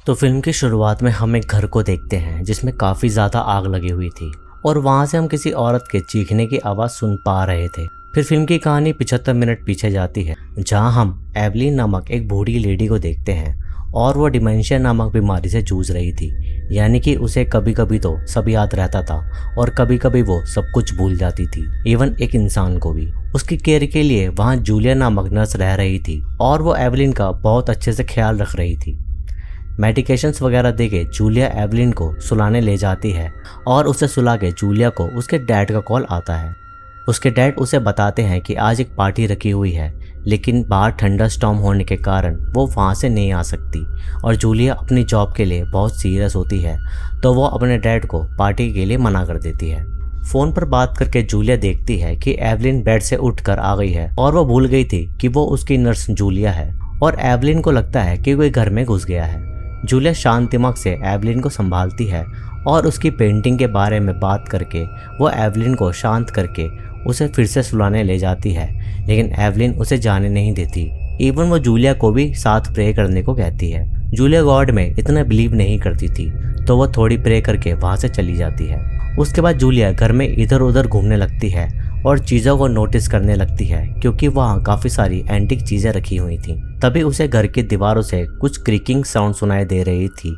तो फिल्म की शुरुआत में हम एक घर को देखते हैं जिसमें काफ़ी ज़्यादा आग लगी हुई थी और वहाँ से हम किसी औरत के चीखने की आवाज़ सुन पा रहे थे। फिर फिल्म की कहानी 75 मिनट पीछे जाती है जहाँ हम एवलिन नामक एक बूढ़ी लेडी को देखते हैं और वो डिमेंशिया नामक बीमारी से जूझ रही थी, यानी कि उसे कभी कभी तो सब याद रहता था और कभी कभी वो सब कुछ भूल जाती थी, इवन एक इंसान को भी। उसकी केयर के लिए वहाँ जूलिया नामक नर्स रह रही थी और वो एवलिन का बहुत अच्छे से ख्याल रख रही थी। मेडिकेशंस वगैरह देके जूलिया एवलिन को सुलाने ले जाती है और उसे सुला के जूलिया को उसके डैड का कॉल आता है। उसके डैड उसे बताते हैं कि आज एक पार्टी रखी हुई है, लेकिन बाहर थंडर स्टॉर्म होने के कारण वो वहाँ से नहीं आ सकती और जूलिया अपनी जॉब के लिए बहुत सीरियस होती है, तो वो अपने डैड को पार्टी के लिए मना कर देती है। फ़ोन पर बात करके जूलिया देखती है कि एवलिन बेड से उठकर आ गई है और वो भूल गई थी कि वो उसकी नर्स जूलिया है और एवलिन को लगता है कि कोई घर में घुस गया है। जूलिया शांत दिमाग से एवलिन को संभालती है और उसकी पेंटिंग के बारे में बात करके वो एवलिन को शांत करके उसे फिर से सुलाने ले जाती है, लेकिन एवलिन उसे जाने नहीं देती। इवन वो जूलिया को भी साथ प्रे करने को कहती है। जूलिया गॉड में इतना बिलीव नहीं करती थी, तो वो थोड़ी प्रे करके वहाँ से चली जाती है। उसके बाद जूलिया घर में इधर उधर घूमने लगती है और चीज़ों को नोटिस करने लगती है क्योंकि वहाँ काफ़ी सारी एंटीक चीज़ें रखी हुई थी। तभी उसे घर की दीवारों से कुछ क्रिकिंग साउंड सुनाई दे रही थी,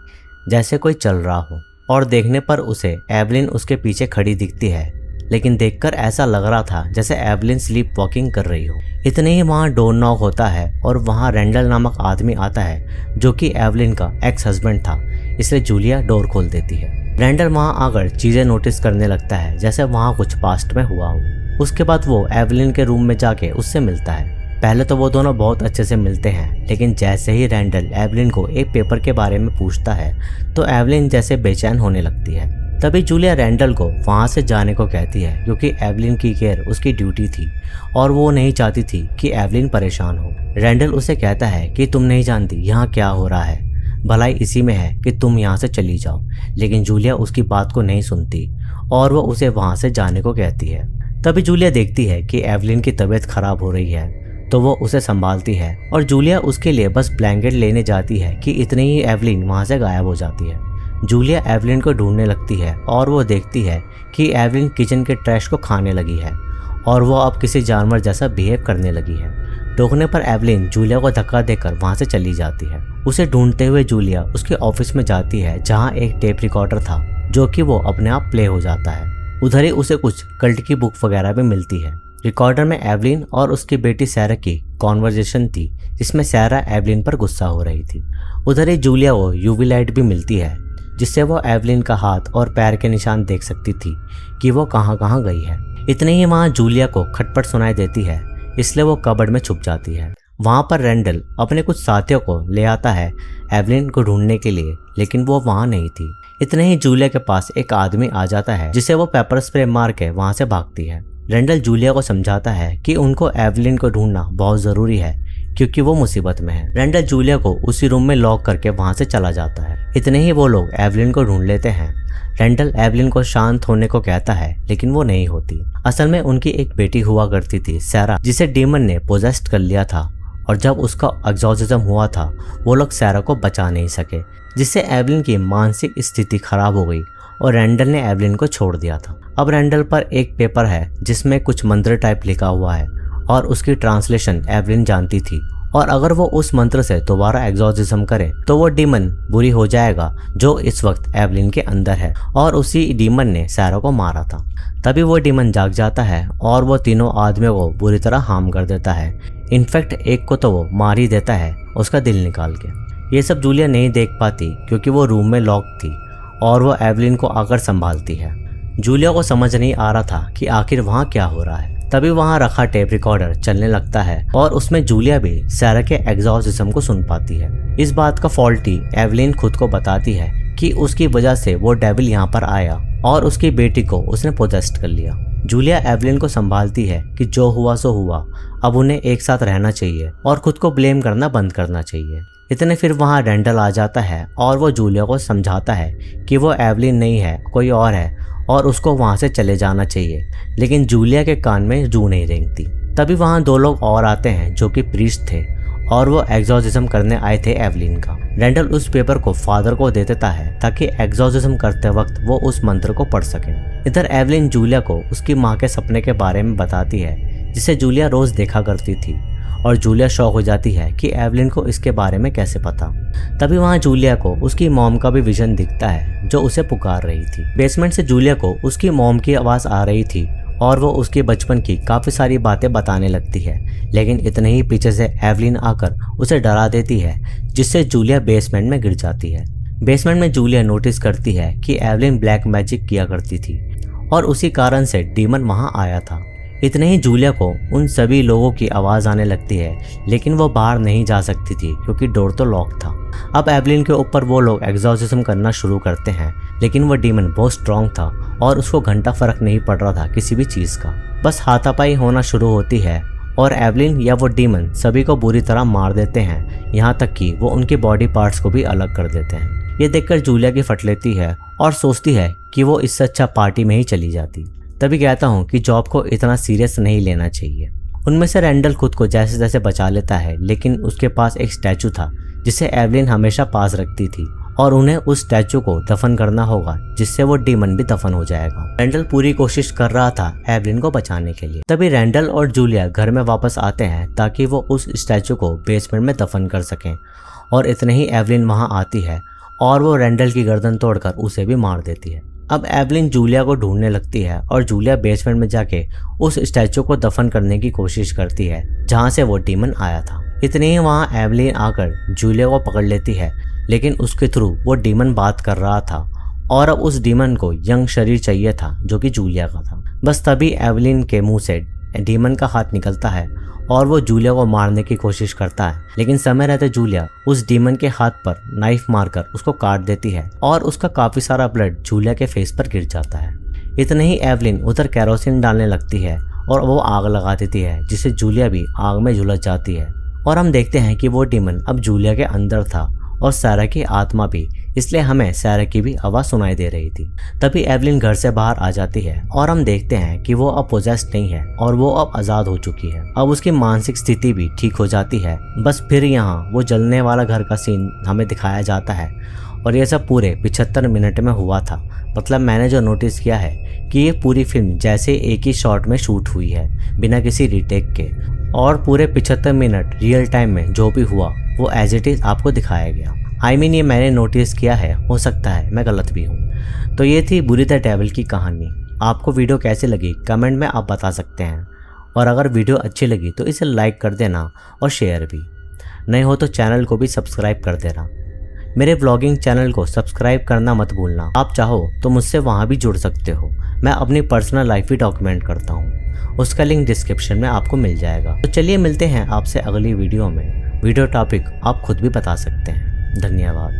जैसे कोई चल रहा हो, और देखने पर उसे एवलिन उसके पीछे खड़ी दिखती है, लेकिन देखकर ऐसा लग रहा था जैसे एवलिन स्लीप वॉकिंग कर रही हो। इतने ही वहाँ डोर नॉक होता है और वहाँ रेंडल नामक आदमी आता है जो कि एवलिन का एक्स हस्बैंड था, इसलिए जूलिया डोर खोल देती है। रेंडल वहाँ आकर चीज़ें नोटिस करने लगता है जैसे वहाँ कुछ पास्ट में हुआ हो। उसके बाद वो एवलिन के रूम में जाके उससे मिलता है। पहले तो वो दोनों बहुत अच्छे से मिलते हैं, लेकिन जैसे ही रेंडल एवलिन को एक पेपर के बारे में पूछता है तो एवलिन जैसे बेचैन होने लगती है। तभी जूलिया रेंडल को वहाँ से जाने को कहती है क्योंकि एवलिन की केयर उसकी ड्यूटी थी और वो नहीं चाहती थी कि एवलिन परेशान हो। रेंडल उसे कहता है कि तुम नहीं जानती यहाँ क्या हो रहा है, भलाई इसी में है कि तुम यहाँ से चली जाओ, लेकिन जूलिया उसकी बात को नहीं सुनती और वो उसे वहाँ से जाने को कहती है। तभी जूलिया देखती है कि एवलिन की तबीयत खराब हो रही है, तो वो उसे संभालती है और जूलिया उसके लिए बस ब्लैंकेट लेने जाती है कि इतनी ही एवलिन वहाँ से गायब हो जाती है। जूलिया एवलिन को ढूंढने लगती है और वो देखती है कि एवलिन किचन के ट्रैश को खाने लगी है और वो अब किसी जानवर जैसा बिहेव करने लगी है। टोकने पर एवलिन जूलिया को धक्का देकर वहाँ से चली जाती है। उसे ढूंढते हुए जूलिया उसके ऑफिस में जाती है जहाँ एक टेप रिकॉर्डर था जो कि वो अपने आप प्ले हो जाता है। उधर ही उसे कुछ कल्ट की बुक वगैरह भी मिलती है। रिकॉर्डर में एवलिन और उसकी बेटी सैरा की कॉन्वर्जेशन थी जिसमें सैरा एवलिन पर गुस्सा हो रही थी। उधर ही जूलिया को यूवी लाइट भी मिलती है जिससे वो एवलिन का हाथ और पैर के निशान देख सकती थी कि वो कहाँ कहाँ गई है। इतने ही वहाँ जूलिया को खटपट सुनाई देती है, इसलिए वो कबर्ड में छुप जाती है। वहाँ पर रेंडल अपने कुछ साथियों को ले आता है एवलिन को ढूंढने के लिए, लेकिन वो वहाँ नहीं थी। इतने ही जूलिया के पास एक आदमी आ जाता है जिसे वो पेपर स्प्रे मार के वहाँ से भागती है। रेंडल जूलिया को समझाता है कि उनको एवलिन को ढूंढना बहुत ज़रूरी है क्योंकि वो मुसीबत में है। रेंडल जूलिया को उसी रूम में लॉक करके वहाँ से चला जाता है। इतने ही वो लोग एवलिन को ढूंढ लेते हैं। रेंडल एवलिन को शांत होने को कहता है, लेकिन वो नहीं होती। असल में उनकी एक बेटी हुआ करती थी सैरा, जिसे डीमन ने पोजेस्ट कर लिया था, और जब उसका एग्जॉर्सिज्म हुआ था वो लोग सैरा को बचा नहीं सके, जिससे एवलिन की मानसिक स्थिति खराब हो गई और रेंडल ने एवलिन को छोड़ दिया था। अब रेंडल पर एक पेपर है जिसमें कुछ मंत्र टाइप लिखा हुआ है और उसकी ट्रांसलेशन एवलिन जानती थी, और अगर वो उस मंत्र से दोबारा एग्जॉर्सिज्म करे तो वो डीमन बुरी हो जाएगा जो इस वक्त एवलिन के अंदर है, और उसी डीमन ने सैरा को मारा था। तभी वो डीमन जाग जाता है और वो तीनों आदमियों को बुरी तरह हार्म कर देता है। इनफैक्ट एक को तो वो मार ही देता है उसका दिल निकाल के। ये सब जूलिया नहीं देख पाती क्योंकि वो रूम में लॉक थी और वो एवलिन को आकर संभालती है। जूलिया को समझ नहीं आ रहा था कि आखिर वहाँ क्या हो रहा है। तभी वहाँ रखा टेप रिकॉर्डर चलने लगता है और उसमें जूलिया भी सैरा के एग्जॉर्सिज्म को सुन पाती है। इस बात का फॉल्टी एवलिन खुद को बताती है कि उसकी वजह से वो डेविल यहाँ पर आया और उसकी बेटी को उसने पोजेस्ट कर लिया। जूलिया एवलिन को संभालती है कि जो हुआ सो हुआ, अब उन्हें एक साथ रहना चाहिए और खुद को ब्लेम करना बंद करना चाहिए। इतने फिर वहाँ रेंडल आ जाता है और वो जूलिया को समझाता है कि वो एवलिन नहीं है, कोई और है, और उसको वहाँ से चले जाना चाहिए, लेकिन जूलिया के कान में जू नहीं रेंगती। तभी वहाँ दो लोग और आते हैं जो कि प्रीस्ट थे और वो एग्जॉर्सिज्म करने आए थे एवलिन का। रेंडल उस पेपर को फादर को दे देता है ताकि एग्जॉर्सिज्म करते वक्त वो उस मंत्र को पढ़ सके। इधर एवलिन जूलिया को उसकी माँ के सपने के बारे में बताती है जिसे जूलिया रोज देखा करती थी और जूलिया शॉक हो जाती है कि एवलिन को इसके बारे में कैसे पता। तभी वहाँ जूलिया को उसकी मॉम का भी विजन दिखता है जो उसे पुकार रही थी। बेसमेंट से जूलिया को उसकी मॉम की आवाज़ आ रही थी और वो उसके बचपन की काफ़ी सारी बातें बताने लगती है, लेकिन इतने ही पीछे से एवलिन आकर उसे डरा देती है जिससे जूलिया बेसमेंट में गिर जाती है। बेसमेंट में जूलिया नोटिस करती है कि एवलिन ब्लैक मैजिक किया करती थी और उसी कारण से डीमन वहाँ आया था। इतने ही जूलिया को उन सभी लोगों की आवाज़ आने लगती है, लेकिन वो बाहर नहीं जा सकती थी क्योंकि डोर तो लॉक था। अब एवलिन के ऊपर वो लोग एग्जॉर्सिज्म करना शुरू करते हैं, लेकिन वो डीमन बहुत स्ट्रॉन्ग था और उसको घंटा फर्क नहीं पड़ रहा था किसी भी चीज़ का। बस हाथापाई होना शुरू होती है और एवलिन या वो डीमन सभी को बुरी तरह मार देते हैं, यहाँ तक कि वो उनके बॉडी पार्ट्स को भी अलग कर देते हैं। ये देखकर जूलिया की फट लेती है और सोचती है कि वो इससे अच्छा पार्टी में ही चली जाती। तभी कहता हूँ कि जॉब को इतना सीरियस नहीं लेना चाहिए। उनमें से रेंडल खुद को जैसे तैसे बचा लेता है, लेकिन उसके पास एक स्टैचू था जिसे एवलिन हमेशा पास रखती थी और उन्हें उस स्टैचू को दफन करना होगा जिससे वो डीमन भी दफन हो जाएगा। रेंडल पूरी कोशिश कर रहा था एवलिन को बचाने के लिए। तभी रेंडल और जूलिया घर में वापस आते हैं ताकि वो उस स्टैचू को बेसमेंट में दफन कर सकें और इतने ही एवलिन वहाँ आती है और वो रेंडल की गर्दन तोड़कर उसे भी मार देती है। अब एवलिन जूलिया को ढूंढने लगती है और जूलिया बेसमेंट में जाके उस स्टैचू को दफन करने की कोशिश करती है जहाँ से वो डीमन आया था। इतने ही वहाँ एवलिन आकर जूलिया को पकड़ लेती है, लेकिन उसके थ्रू वो डीमन बात कर रहा था और अब उस डीमन को यंग शरीर चाहिए था जो कि जूलिया का था। बस तभी एवलिन के मुंह से डीमन का हाथ निकलता है और वो जूलिया को मारने की कोशिश करता है, लेकिन समय रहते जूलिया उस डीमन के हाथ पर नाइफ मारकर उसको काट देती है और उसका काफी सारा ब्लड जूलिया के फेस पर गिर जाता है। इतने ही एवलिन उधर कैरोसिन डालने लगती है और वो आग लगा देती है जिससे जूलिया भी आग में झुलस जाती है और हम देखते हैं कि वो डीमन अब जूलिया के अंदर था और सारा की आत्मा भी, इसलिए हमें सारा की भी आवाज़ सुनाई दे रही थी। तभी एवलिन घर से बाहर आ जाती है और हम देखते हैं कि वो अब पोजेस्ड नहीं है और वो अब आज़ाद हो चुकी है। अब उसकी मानसिक स्थिति भी ठीक हो जाती है। बस फिर यहाँ वो जलने वाला घर का सीन हमें दिखाया जाता है और ये सब पूरे 75 मिनट में हुआ था। मतलब मैंने जो नोटिस किया है कि ये पूरी फिल्म जैसे एक ही शॉट में शूट हुई है बिना किसी रीटेक के, और पूरे 75 मिनट रियल टाइम में जो भी हुआ वो एज इट इज़ आपको दिखाया गया। I mean, ये मैंने नोटिस किया है, हो सकता है मैं गलत भी हूँ। तो ये थी बुरी द डेविल की कहानी। आपको वीडियो कैसी लगी कमेंट में आप बता सकते हैं, और अगर वीडियो अच्छी लगी तो इसे लाइक कर देना और शेयर भी। नए हो तो चैनल को भी सब्सक्राइब कर देना। मेरे ब्लॉगिंग चैनल को सब्सक्राइब करना मत भूलना। आप चाहो तो मुझसे वहाँ भी जुड़ सकते हो। मैं अपनी पर्सनल लाइफ भी डॉक्यूमेंट करता हूँ, उसका लिंक डिस्क्रिप्शन में आपको मिल जाएगा। तो चलिए मिलते हैं आपसे अगली वीडियो में। वीडियो टॉपिक आप खुद भी बता सकते हैं। धन्यवाद।